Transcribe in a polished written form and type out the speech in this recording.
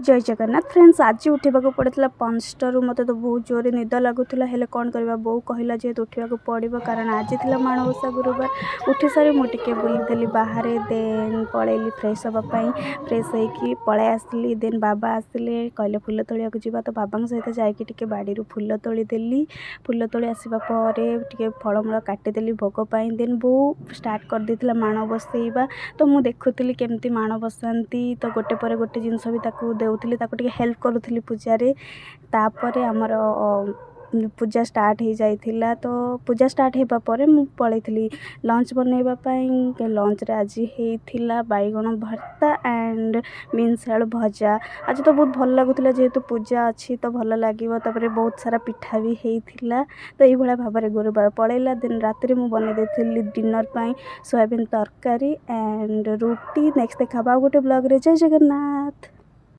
जय जगन्नाथ फ्रेंड्स। आज उठा पड़ा 5टारू मत तो बहुत जोर निद लगुला हेल्ले कौन करवा बो कहला जेहेतु उठा पड़ो कारण आज थी माणवसा गुरुवार। उठी सारी मुझे बुली बाहर देन पलैली फ्रेश हाँपाई फ्रेश होगी पलै आसली देन बाबा आसिले कहले फुल तोलिया जा तो बाबा सहित जाकि बाड़ी फुल तोलीदेली। फुल तोली आसवा टे फलमूल काटिदेली भोगपाई देन बो स्टार्ट कर देथिला माण बसैबा। तो मुझे देखुली केमती माण बसाती तो गोटे पर गोटे जिनस भी देउथिली ताको हेल्प करुली पूजारे। तापर आमर पूजा स्टार्ट हो जाइथिला तो पूजा स्टार्ट होगा पर मु पलैथी लंच बनैबाई। लंच रे आज होइथिला बैगण भर्ता एंड बीन्स आलू भजा। आज तो बहुत भल लगुला जेहेतु पूजा अच्छी तो भल लगे तापर बहुत सारा पिठा भी होइथिला। तो ये भाव में गुरुवार पलैला दिन राति मु बन देथिली डिनर पाई सोयाबीन तरकारी एंड रुटी। नेक्स्ट देखा गोटे ब्लॉग रे। जय जगन्नाथ।